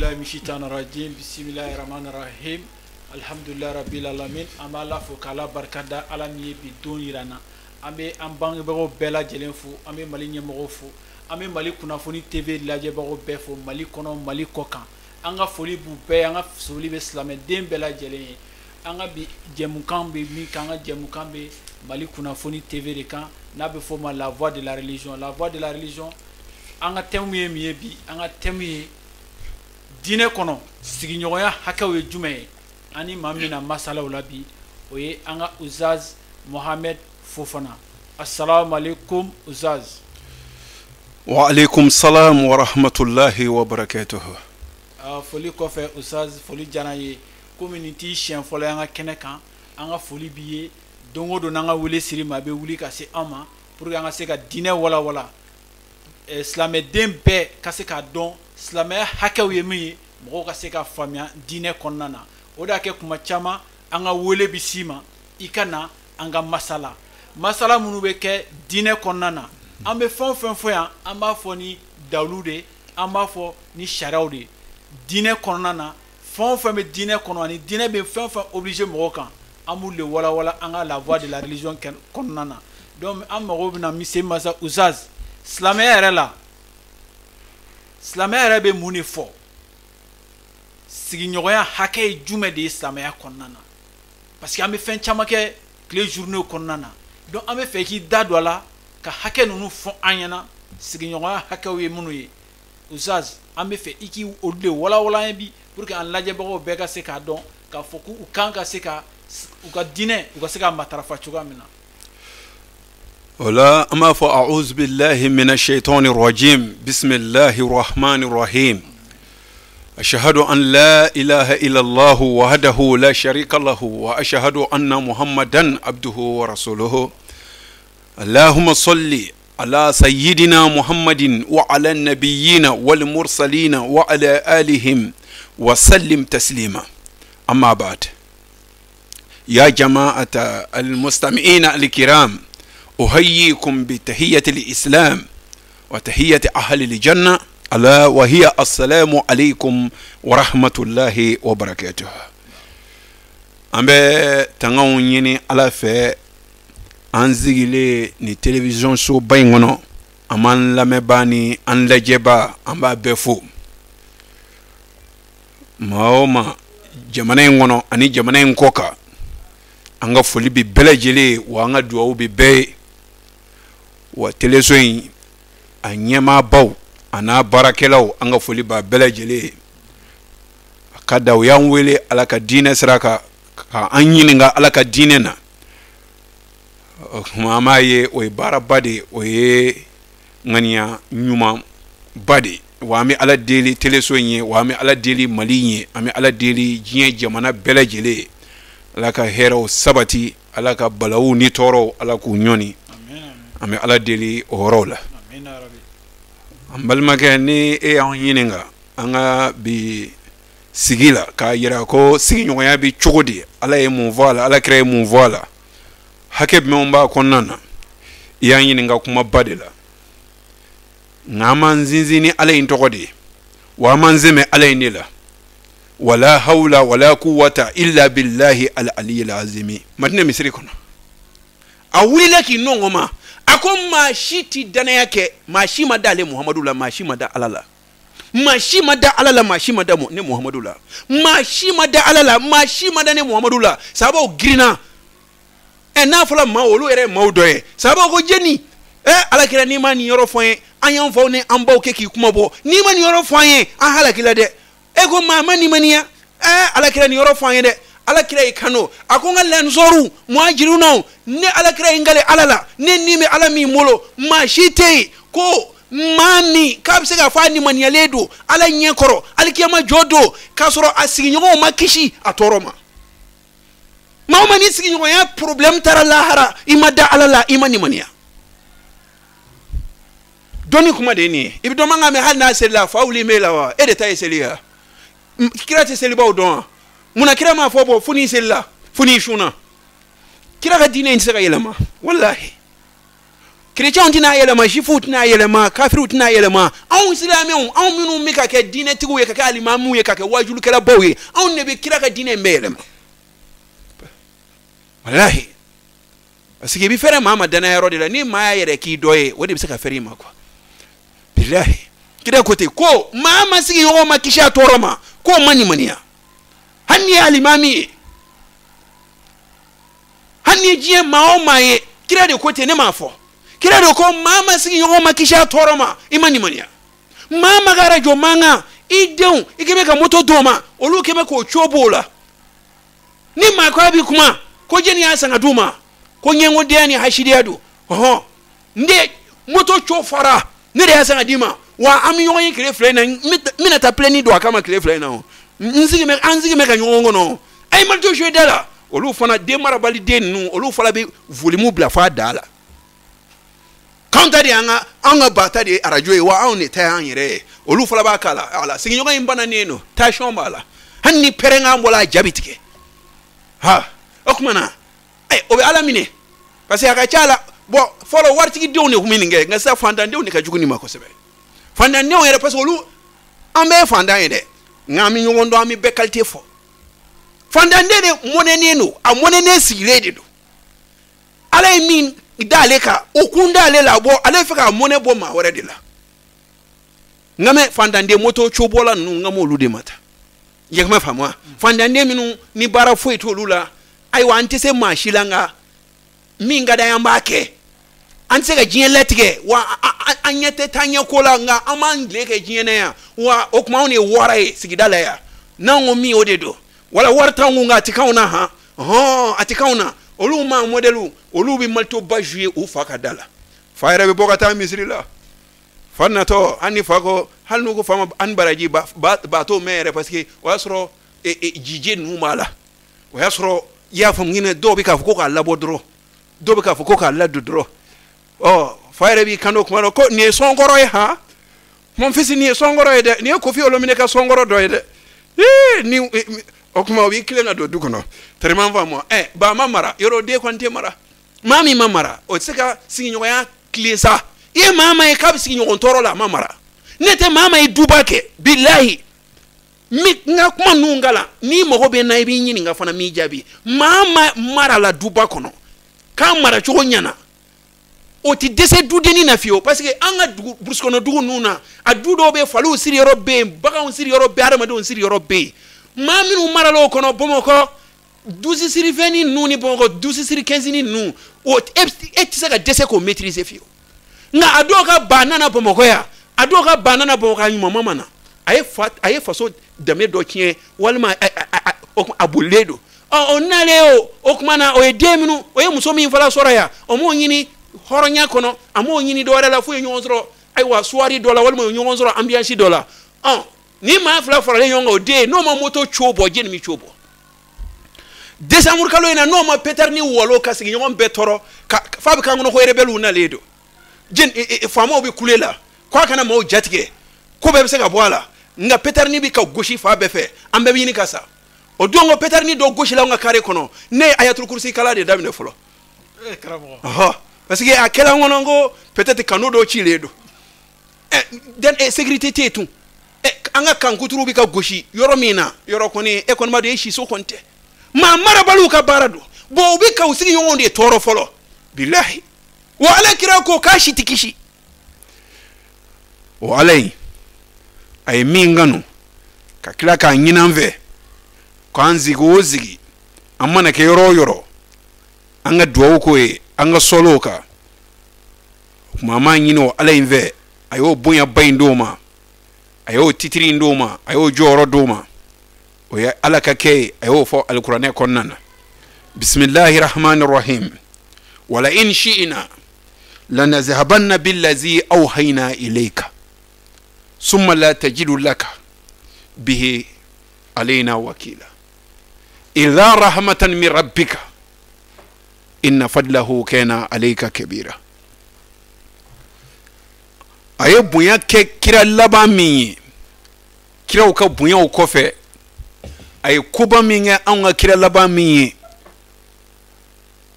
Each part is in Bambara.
billahi minash shaitanir rajim. Bismillahir rahmanir rahim. Alhamdulillah rabbil alamin. Amala fo kala barkada ala mi bi don irana. Ambe ambang bego bela jelen fo, ambe mali nyemo fo, ambe Malikunafoni TV laje bego be fo, mali kono mali kokan. Anga foli bu be anga foli be islamé den bela jelen. Anga bi jemukan be mi kanga jemukan be Malikunafoni TV de kan na be fo ma la voix de la religion. La voix de la religion anga temu mi bi anga temu dine kono sigi nyoya hakawe jume ani mamina masala ulabi oye anga uzaz Mohamed Fofana. Assalamu alaikum uzaz. Wa alaikum salam wa rahmatullahi wa barakatuh. Foli kofe uzaz foli janaye community chien folo anga keneka anga foli biye dongo do nanga wule siri mabe wuli ka se ama pour anga se ka dine wala wala islamé dembe ka se ka don islamé hakaw yemi mo ka se ka famia dine konnana oda ke kuma chama anga wole bisima ikana anga masala munu be ke dine konnana ambe fon ya amba foni dawlude amba fo ni sharawde dine konnana fon be dine konnani dine be fon obligé mo kan amul le wala wala anga la voix de la religion konnana donc amaro bina mise masa uzaz islamé era be muni fo sigi nyoya hakay jume de islamé konnana parce que amé fin chamake clé journée konnana donc amé fait ki dadwala ka hake nunu fo anyana sigi nyoya hakawe munuye uzaz amé fait iki odle wala bi pour que an laje bako beka se ka don ka foku u kanka se ka u ka dine u ka se ka matarafa chugamina. ولا أما فأعوذ بالله من الشيطان الرجيم بسم الله الرحمن الرحيم أشهد أن لا إله إلا الله وحده لا شريك له وأشهد أن محمدا عبده ورسوله اللهم صل على سيدنا محمد وعلى النبيين والمرسلين وعلى آلهم وسلم تسليما أما بعد يا جماعة المستمعين الكرام أحييكم بتحية الإسلام وتحية أهل الجنة ألا وهي السلام عليكم ورحمة الله وبركاته. أمبي تنغون يني على في أنزيلي ني تلفزيون سو باينغونو أمان لمباني أن لجبا أمبا بفو ماوما جمانين غونو أني جمانين كوكا أنغا فولي بي بلجلي وأنغا دواو بي بي wa telesoin anyema baw ana barakelaw anga foli ba belajele akada yan wele alaka dine sraka ka anyininga alaka dine na mama ye o bara bade o ye ngania nyuma bade wa mi ala deli telesoin wa mi ala deli malinye ami ala deli jiye jamana belajele alaka hero sabati alaka balawu ni toro alaka nyoni ame ala deli orola amin rabbi ambal magani e an yininga anga bi sigila ka yira ko sigi nyoya bi chogodi ala e mon voila ala crée mon voila hakeb me mba konnana ya yininga kuma badela ngama nzinzini ala intogodi wa manzeme ala inila wala hawla wala quwwata illa billahi al aliyyil azim madina misri kono awila ki nongoma akon mashiti dana yake mashima da le Muhammadu la mashima da alala mashima da alala mashima da ne Muhammadu la mashima da alala mashima da ne Muhammadu la sabo grina na fala mawolu ere mawdoye sabo ko jeni ala kira ni mani yoro foye anyan fo ne ambaw ke ki kuma bo ni mani yoro foye an halakila de ko mama ni mania ala kira ni yoro foye de ala kira ikano akonga lenzoru muajiruna ne ala kira ingale alala ne nime ala mi molo mashite ko mami kabse ga fani manialedo ala nyekoro alikiyama jodo kasoro asiginyo makishi atoroma mama ni siginyo ya problem tara lahara imada alala imani mania doni kuma de ni ibido manga me hana sela fauli melawa edeta eselia kira te seliba odon muna kira ma fobo funi sella funi shuna kira ga dine insega yelama wallahi chrétien tina yelema jifu tina yelema kafiru tina yelema an islamion an minu mi ka ke dine tigu ye ka ka alimamu ye ka ke wajulu kala bawe an ne be kira ka dine mbelema wallahi asike bi fere mama dana yaro de la ni ma yere ki doye wodi bi saka fere ma kwa billahi kida kote ko mama sigi yo ma kisha toroma ko mani maniya hanni alimami hanni jiye mao maye kida de kote ne mafo kida de ko mama sigi yo ma kisha toroma imani maniya mama gara jo manga ideu ikeme ka moto doma olu keme ko chobola ni ma kwa bi kuma ko jeni ya sanga duma ko nyengo deni hashidiado oho nde moto chofara ne de ya sanga dima wa ami yoyi kire flena mina ta pleni do akama kire flena nzigi me ka nyongo no ay mal to jwe dala olu fana de marabali de nu olu fala be volume bla fa dala kanta de anga bata de arajoe wa on ne ta anyere olu fala ba kala ala sigi nyonga imbana neno ta shombala hanni perenga mbola jabitike ha okumana ay obe ala mine parce que akachala bo folo wartigi de on humini nge ngasa fanda de on ka juguni makosebe fanda ne on yere parce que olu ambe fanda yede ngami nyondo ami be qualité fo fanda ne monene no a monene sirede do ala min dale ka okunda ale la bo ale fe ka mone bo ma wore de la ngame fanda de moto chobola nu ngamo lude mata yekma famwa fanda de minu ni bara fo to lula ay wa antise ma shilanga minga da yambake anse ga jien letige wa anyete tanya kola nga amangle ke jien ya wa okuma oni wara e sigidala ya na ngomi odedo wala warta nga atikauna ha atikauna olu ma modelu olu bi malto bajue u faka dala fayra be bokata misri la fanna to ani fako halnu ko fama an baraji ba to mere parce que wasro jije nu mala wasro ya fam ngine do bi ka fuko ka labodro do bi ka fuko ka ladudro oh fayre bi kano ko ko ni songoro e ha mon fisi ni songoro e de ni ko fi olomine ka songoro do e de ni okuma wi kilenga do dukono terman va moi ba mamara yoro de kwante mara mami mamara o tseka sinyo ya klesa e mama e kab sinyo toro la mamara nete mama e dubake billahi mi nga kuma nungala ni mogo be na ibi nyini nga fana mi jabi mama mara la duba kono ka mara chogo nyana o ti dese dudeni na fio parce que anga bruskono dugu nuna a dudo be falu siri robe baga on siri robe arama siri robe mami nu mara lo kono bomoko 12 siri 20 nuni bomoko 12 siri 15 ni nu o et saka dese ko maîtriser fio nga adoka banana bomoko ya adoka banana bomoko nyuma mama na aye faso dame do tien walma abuledo onale okumana o edeminu o musomi fala soraya o mo nyini horonya kono amo nyini do la fu nyonzro ay wa soirée dola walma nyonzro ambiance dola ni ma fala fala nyongo de no ma moto chobo jeni mi chobo desamur kalo ina no ma peterni wolo kasi nyongo betoro fabi kangono ko rebelu na ledo jen famo be kulela kwa kana mo jatike ko be se ga boala nga peterni bi ka goshi fa be fe ambe bi ni kasa o dongo peterni do goshi la nga kare kono ne ayatul kursi kala de damine folo kramo parce que akela ngonongo peut-être kano do chiledo den sécurité tetu anga kankuturu bi ka goshi yoro mina yoro koni kon ma de shi so konte ma mara balu ka barado bo bi ka usigi yonde toro folo billahi wa ala kira ko kashi tikishi wa alai ay mingano ka kila ka nyinanve kwanzi gozigi amana ke yoro anga duwa ko anga soloka mama nyino ala inve ayo bunya baindoma ayo titiri ndoma ayo joro doma o ya ala kake ayo fo alqur'ane konnana bismillahir rahmanir rahim wala in shi'na lanazhabanna billazi awhayna ilayka summa la tajidu laka bihi alaina wakila idha rahmatan min rabbika inna fadlahu kana alayka kabira aye bunya ke kira laba mi kira ka bunya o kofe aye kuba mi nga anga kira laba mi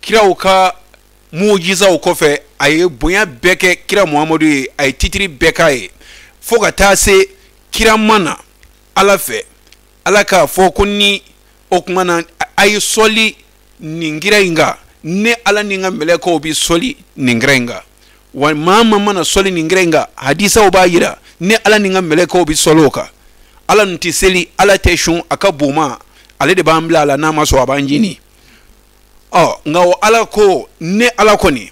kira ka mujiza o kofe ay bonya beke kira Muhammadu ay titiri beka e fo ka taa se kira mana ala fe ala ka fo kunni o kuma na ay soli ningira inga ne ala ninga meleko bi soli ningira inga wa mama mana soli ningira inga hadisa o ba yira ne ala ninga meleko bi soloka ala ntiseli ala teshun aka buma ale de bambla ala na maso abanjini ngawo ala ko ne ala koni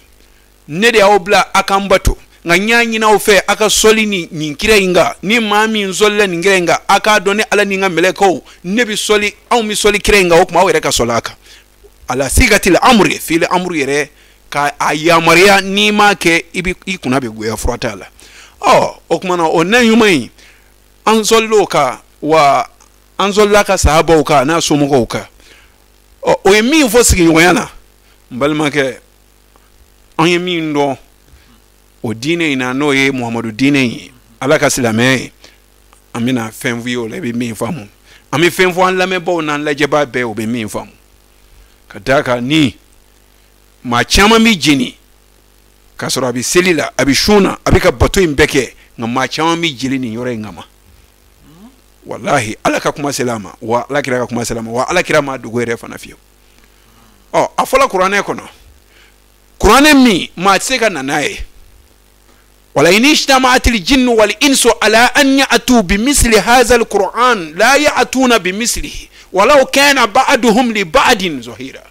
ne de awbla akambato nga nyanyi na ofe aka soli ni ninkira inga ni mami nzolle ningira inga aka doni ala ninga meleko ne bi soli au mi soli kira inga okuma were ka solaka ala sigatil amri fil amri yere ka ayamaria ni make ibi ikuna be goya fratala okuma na onayumai anzollo ka wa anzolla ka sahaba ka na somo ka o yemi fo sigi wayana mbalma ke an yemi ndo o dine ina no ye Muhammadu dine ala ka silame amina fenvu yo le be mi famu ami fenvu an la me bo nan la jeba be o be mi famu kadaka ni ma chama mi jini kasoro abi selila abi shuna abi ka bato imbeke nga ma chama mi jili ni yore ngama wallahi ala ka kuma selama wa ala kira ka kuma selama wa ala kira ma dugo re fana fiyo afola qur'ane kono qur'ane mi ma tseka nanaye wala inishtamaat aljinn wal insu ala an ya'tu bimithli hadha alquran la ya'tuna bimithlihi walau kana ba'duhum li ba'din zahira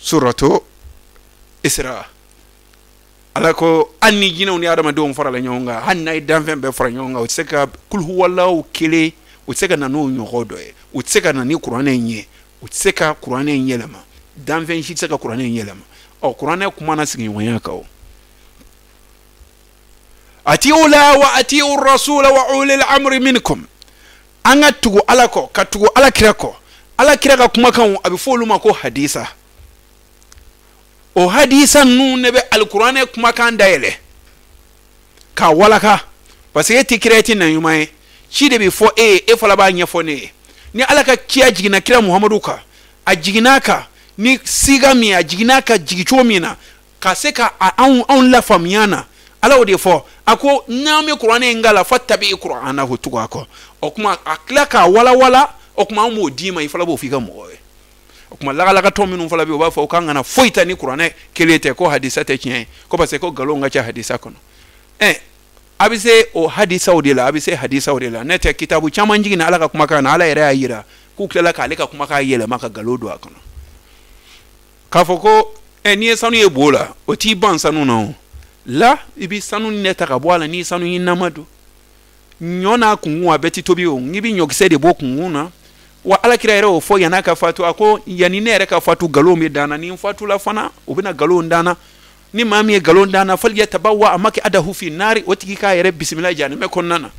suratu isra alako anni jina ni adama do fara la nyonga hanna idan fembe fara nyonga utseka kul huwallahu kile utseka na no nyogodo utseka na ni qur'ane nye utseka qur'ane nyelama dan fen shi tseka qur'ane nyelama qur'ane kuma na sigin wanyaka atiu la wa atiu rasul wa ulil amri minkum anga tugo alako katugo ala kirako kuma kan abifoluma ko hadisa o hadisa nu nebe alqur'ane kuma kan dayele ka walaka parce que tikreti na yumae shi de bi fo e fala ba nyefo ne ni alaka kiya jigina kira Muhammadu ka ajiginaka ni sigami ajiginaka jigichomina kaseka an la famiana ala ode fo ako nami qur'ane ngala fattabi qur'ana hutugo ako okuma aklaka wala okuma mo dima ifala bo fika mo okuma laga to minu fala bi o ba fo kanga na foita ni qur'ane kelete ko hadisa te chien ko parce ko galonga cha hadisa kono abise o hadisa odela abise hadisa odela nete kitabu chama njigi na alaka kuma kana ala ere ayira kuklela ka aleka kuma ka yele maka galodo akono kafoko ni sanu ye bola o ti ban sanu na la ibi sanu neta ka boala ni sanu yinamadu nyona kungu abeti tobi o ngibi nyokise de bokunguna wa ala kira ere o fo yana ka fatu ako yani ne ere ka fatu galo mi dana ni fatu la fana obina galo ndana ni mami galo ndana fal yatabawa amaki adahu fi nari otiki ka ere bismillah jani me konnana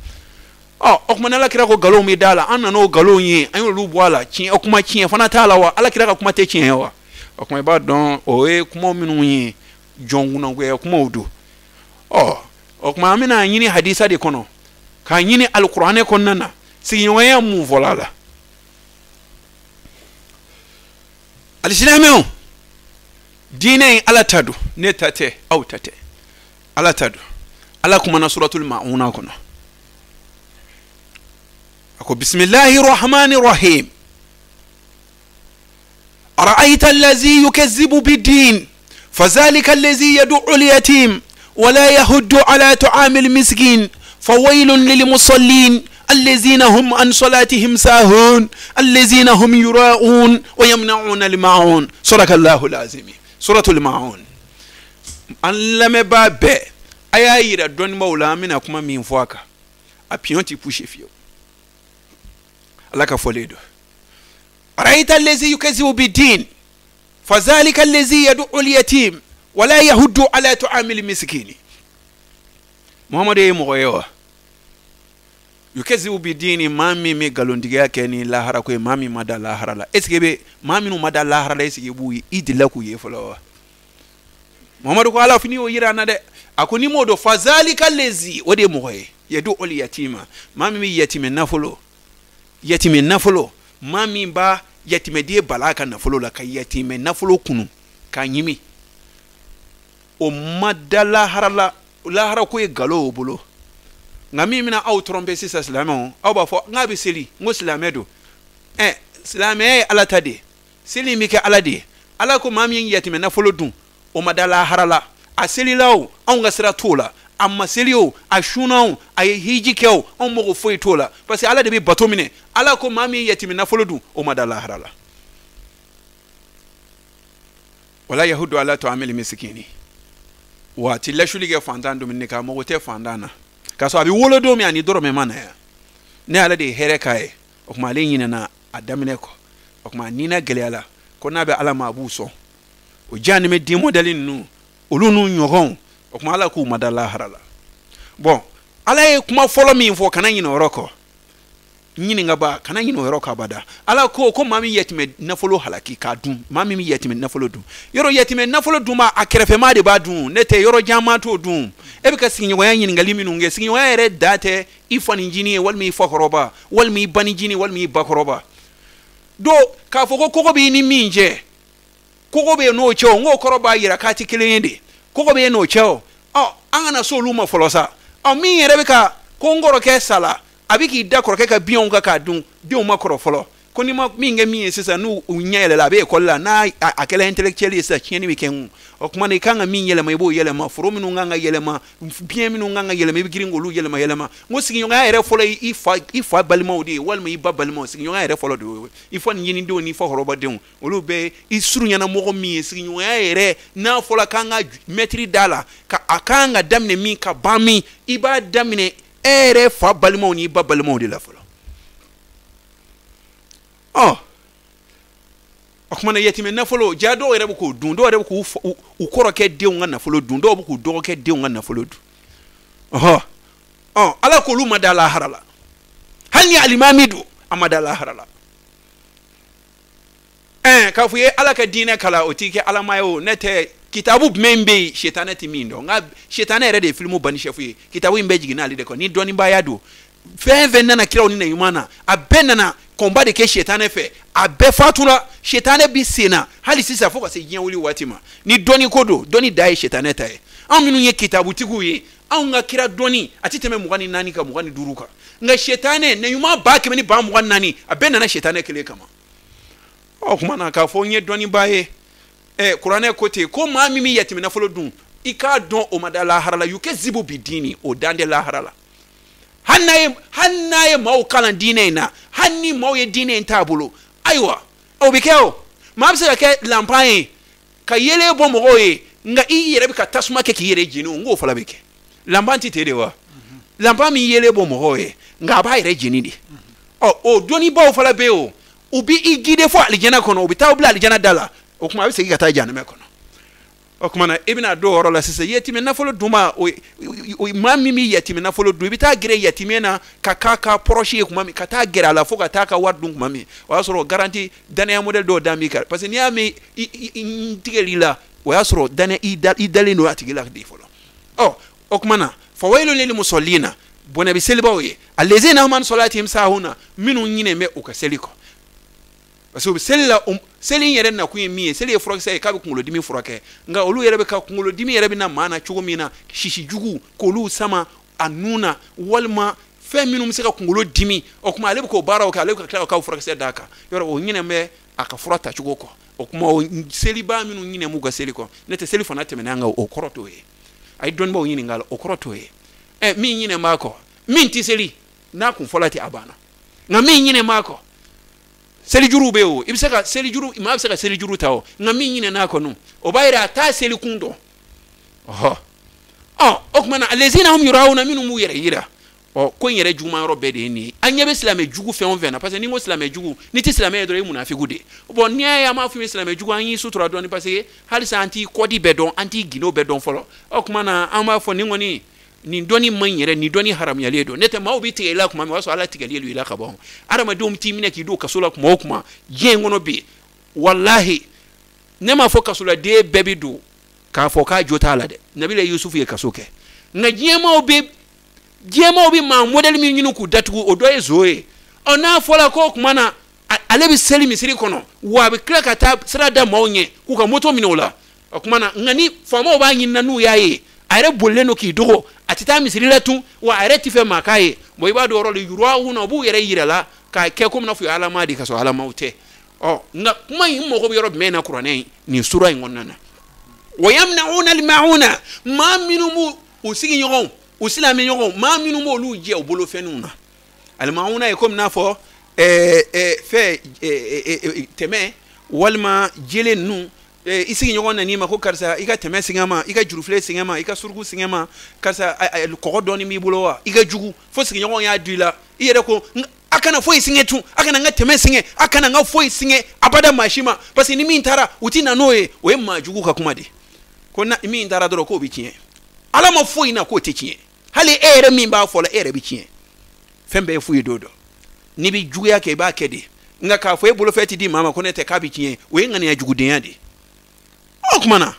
okuma ala kira ko galo mi dala anna no galo yin ayo lu boala chi okuma chi fana tala wa ala kira ka kuma te chi wa okuma ba don o kuma minu yin jonguna gwe kuma odu okuma amina yini hadisa de kono ka yini alqur'ane konnana siyoya mu volala alislamu dine ala tadu ne tate au tate ala tadu ala kuma na suratul mauna kono ako bismillahir rahmanir rahim ara'aita allazi yukazzibu bid-din fadhalika allazi yad'u al-yatim wa la yahuddu ala ta'amil miskin fawailun lil musallin الذين هم عن صلاتهم ساهون الذين هم يراءون ويمنعون الماعون صدق الله العظيم سورة الماعون لم باب ايا دون مولا من كما من فواكا ابيونتي بوشي فيو لك فوليدو رأيت الذي يكذب بالدين فذلك الذي يدعو اليتيم ولا يهد على طعام المسكين محمد يمغيوا yukezibu bidini mami me galondiga yake ni lahara ko mami mada lahara la eske mami no mada lahara la eske buyi idila ku yefolo Muhammadu ko ala fini o yira na de akoni modo fazalika lezi ode moye yedu ol yatima mami mi yatime nafolo mami ba yatime die balaka nafolo la kay yatime nafolo kunu ka nyimi o madala harala lahara ko e galo bolo ngami mina au trompe sisa silamon au ba fo ngabi seli ngo silamedo silame ala tade seli mi ke ala de ala ko mami yatime na folo dun o madala harala aseli lawo on ga sira tola amma selio a shunao a hiji keo on mo foi tola parce que ala de bi bato mine ala ko mami yatime na folo dun o madala harala wala yahudu ala to ameli miskini wa tilashuli ge fandan do minne ka mo te fandana kaso abi wolo do mi ani doro me mana ya ne ala de here kai o kuma le nyina na adamine ko o kuma nina geleala ko na be ala ma abuso o jani me di modelin nu olunu nyogon o kuma ala ku madala harala bon ala e kuma follow me info kana nyina oroko nyini ngaba kana nyina oroko abada ala ko mami yetime na follow halaki ka dum mami mi yetime na follow dum yoro yetime na follow dum ma akerefe ma de ba dum nete yoro jama to dum ebe ka sinyo ya nyini ngali minu nge sinyo ya ere date ifan engineer wal mi fakoroba wal mi ban engineer wal mi bakoroba do ka foko koko bi ni minje koko be no cho ngo koroba yira ka tikilende koko be no cho angana so luma folosa mi yere be ka kongoro ke sala abiki da koroke ka bion ka dun bion makoro folo koni ma minge mi sisa nu unyele la be kolla na akela intellectually sa chieni weekend o kuma ne kanga mi yele ma ibo yele ma foro minu nganga yele ma bien minu nganga yele ma bigiringo lu yele ma ngo sigi nga ere folo ifa balima odi wal ma iba balima sigi nga ere folo do ifo nyini do ni fo horoba de olu be isuru nyana mo mi sigi nga ere na folo kanga metri dala ka akanga damne mi ka bami iba damne ere fa balima ni iba balima odi la folo akumana yetime na folo jado ere buko dun do ere buko ukoro ke de unga na folo dun do buko do ke de unga na folo du ala ko lu madala harala hani alimamidu amadala harala ka fuye ala ka dine kala otike ala mayo nete kitabu membe shetanati mindo nga shetana ere de filmu bani chefuye kitabu imbe jigina ali de ko ni doni bayado feve nana kira oni na yumana abenana komba de ke shetane fe abe fatula shetane bi sena hali sisa foka se yen wuli watima ni doni kodo doni dai shetane tae aminu ye kitabu tiguye nga kira doni atiteme mugani nani ka mugani duruka nga shetane ne yuma ba ke meni ba mugani nani abena na shetane kele kama kuma na ka fo nye doni baye Qur'ane kote ko ma mimi yatime na folo dun ika don o madala harala yuke zibu bidini o dande la harala hannaye mau kalan dine na hanni mau ye dine tabulo aywa o bikeo mabse ke lampaye ka yele bo mo ye nga i yere ka tasuma ke yere jinu ngo fala beke lambanti tedewa lampa mi yele bo mo ye nga ba yere jini di o doni ba o fala be o ubi igide fo alijana kono ubi tawbla alijana dala o kuma bise ka ta jana me kono o kuma na ibina do horo la sese yetime na folo duma o mami mi yetime na folo du bita gire yetime na kaka proche kuma mi kata gere ala fo kata ka wardun kuma mi wa soro garanti dane model do dami kar parce que ni ami tigelila wa soro dane idale no atigila di folo o kuma na fa wailu lil musallina bona bi selbawe allazina man salatihim sahuna minu nyine me o ka seliko parce que selin yere na kuyi miye seli e furake sai ka be kungulo dimi furake nga olu yere be ka kungulo dimi yere be na mana chugo mina shishi jugu ko lu sama anuna walma fe minu mseka kungulo dimi o kuma alebe ko bara o ka alebe ka furake sai daka yoro o nyine me aka furata chugo ko o kuma o seli ba minu nyine mu ga seli ko nete seli fona temena nga o koroto e ai don ba o nyine ngala o koroto e mi nyine mako min ti seli na kun folati abana nga mi nyine mako seli juru beo ibisaka seli juru imabisaka seli juru tawo ngami nyine nako no obayira ta seli kundo okmana alezina hum yurawuna minum mu yira ko yere juma robe de ni anyabe islame jugu fe on vena parce que ni mo islame jugu ni ti islame do munafiku de bon ni ya ma fu islame jugu anyi sutura do ni parce que halisa anti kodi bedon anti gino bedon folo okmana ama fo ni ngoni ni doni manyere ni doni haram ya ledo nete ma obi tigela kuma waso ala tigeli lu ila kabon arama dum timine ki do kasula kuma yengono bi wallahi nema fo kasula de bebi do ka fo ka jota ala de nabila yusuf ye kasuke na jema obi ma model mi nyinu ku datugo odo ezoe ona fola ko kuma na alebi seli misiri kono wa be kla kata srada mawnye ku ka moto minola akumana ngani famo ba nyinna nu yaye are bolle no ki dogo atita misiri letu wa are tife makaye boy ba do rolo yurwa huno bu yere yirala ka ke kom na fu alama di kaso alama ute nga kuma yimmo ko yoro mena qur'ani ni sura ngonnana wa yamnauna al-mauna ma minum usigi nyogon usilami nyogon ma minum olu je obolo fenuna al-mauna e kom na fo fe teme walma jele nu isigi nyogon na ni ma ko karsa iga teme singama iga jurufle singama iga surgu singama karsa ko doni mi bulowa iga jugu fo sigi nyogon ya duila iyere ko akana foi singe tu akana nga teme singe akana nga foi singe abada mashima parce ni mi ntara utina noye we majugu ka kuma de kona mi ntara doro ko bikie ala ma foi na ko tekie hali ere mi ba fola ere bikie fembe foi dodo ni bi jugu yake ba kede nga ka foi bolo feti di mama ko ne te ka bikie we ngani ya jugu de yande okmana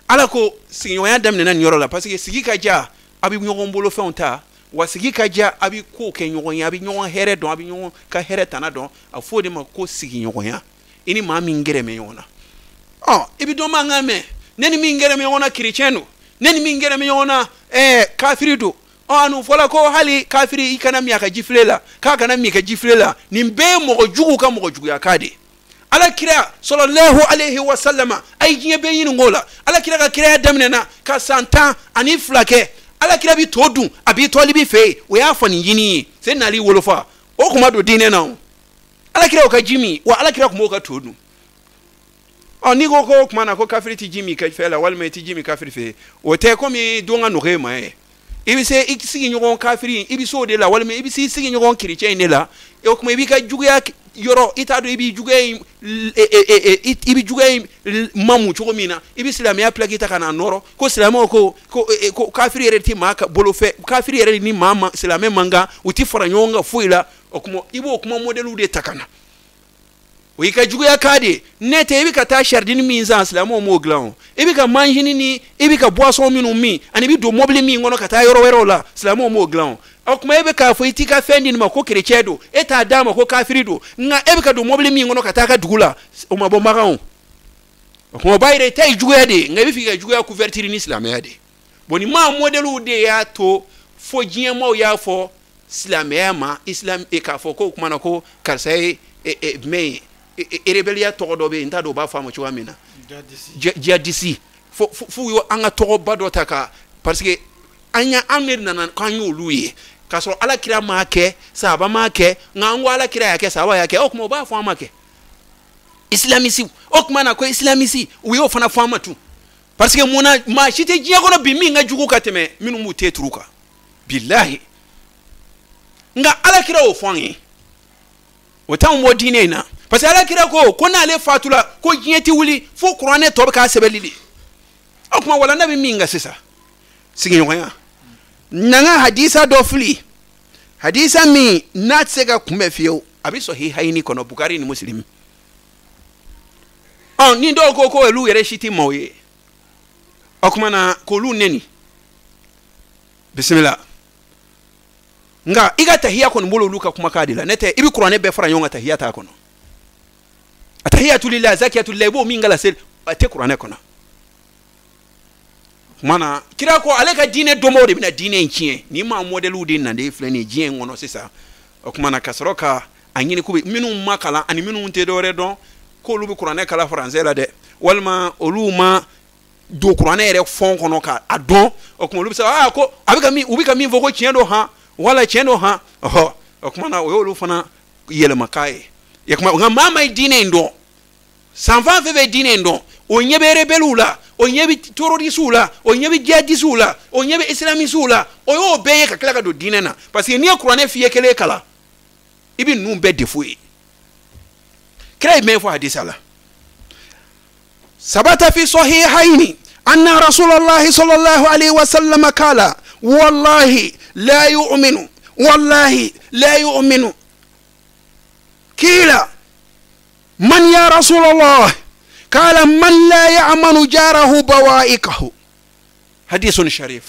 ala ko sinyo ya damne na nyoro la parce que sigi ka ja abi nyogon bolo fonta wasigi ka ja abi ko ke nyogon ya abi nyogon here don abi nyogon ka here tana don afode ma ko sigi nyogon ya ini ma mi ngere me yona ibi do ma ngame neni mi ngere me yona kristiano neni mi ngere me yona kafirido anu fola ko hali kafiri ikana mi aka jiflela ka kana mi ka jiflela nimbe mo jugu ka mo jugu ya kade ala kira sallallahu alaihi wasallama ay jiye be yin ngola ala kira ka kira damne na ka santa ani flake ala kira bi todun abi tolibi fe we afani yini se nali wolofa o kuma do dine na ala kira o ka jimi wa ala kira kuma o ka todun ni ko kuma na ko kafiri ti jimi ka fela wal me ti jimi kafiri fe o te ko mi donga no rema ibi se ikisi nyogon kafiri ibi so de la wal me ibi si sigi nyogon chrétien ne la e kuma ibi ka juguya yoro itado ibi jugay ibi jugay mamu chogomina ibi islam ya plagi takana noro ko islam ko kafiri yereti maka bolo fe kafiri yereti ni mama islam manga uti faranyonga fuila okumo ibo okuma modelu de takana wi ka jugaya kade nete ibi ka ta shardini minza islam mo glon ibi ka manjini ni ibi ka boisson minu mi ani bi do mobile mi ngono ka ta yoro wero la islam mo glon okuma ebe ka fo itika fendi ni mako kerechedo eta dama ko kafirido nga ebe ka do mobile mi ngono kataka dugula o mabo maran okuma bayre tay jugede nga bi fi ga juguya couverture ni islam ya de boni ma modelu de ya to fo jien mo ya fo islam ya ma islam e ka fo ko kuma na ko karsay me rebelia to do be nta do ba fa mo chwa mina jadisi fo yo anga to ba do taka parce que anya amir nan kan yo luye kaso ala kira ma ke sahaba ma ke ngango ala kira yake sahaba yake okuma ba fa ma ke islamisi okuma na ko islamisi uyo fana fa ma tu parce que mona ma shite jiya gono bi mi nga jugu kateme minu mu tetruka billahi nga ala kira o fangi o tan mo dine na parce que ala kira ko na le fatula ko jiyeti wuli fo qur'ane to ka sebelili okuma wala nabi mi nga sisa sigi nyoya nanga hadisa do fli hadisa mi natsega kumefio abiso hi haini kono Bukhari ni Muslim ni ndo ko elu yere shiti moye okumana ko lu neni bismillah nga iga tahiyya kono mbolo luka kuma kadila nete ibi qur'ane be fara yonga tahiyya ta kono atahiyatu lillahi zakiyatu lillahi bo mingala sel ate qur'ane kono mana kira ko ale ka dine domo de bina dine nchie ni ma modelu de na de fleni jien ngono sisa okumana kasroka anyini kubi minu makala ani minu nte dore don ko lubi qur'ane kala français la de walma oluma do qur'ane re fon kono ka adon okuma lubi sa ko abika mi ubika mi voko chiendo ha wala chiendo ha okumana o lu fana yele makai yakuma ngama dine ndo sanfa febe dine ndo onyebe rebelula onyebi terrorisula onyebi jihadisula onyebi islamisula oyo beye ka kala ka do dinena parce que ni qur'ane fiye kele kala ibi numbe defui kray me fo hadisa la sabata fi sahihaini anna rasulullah sallallahu alaihi wasallam qala wallahi la yu'minu kila man ya rasulullah قال من لا يأمن جاره بوائقه حديث شريف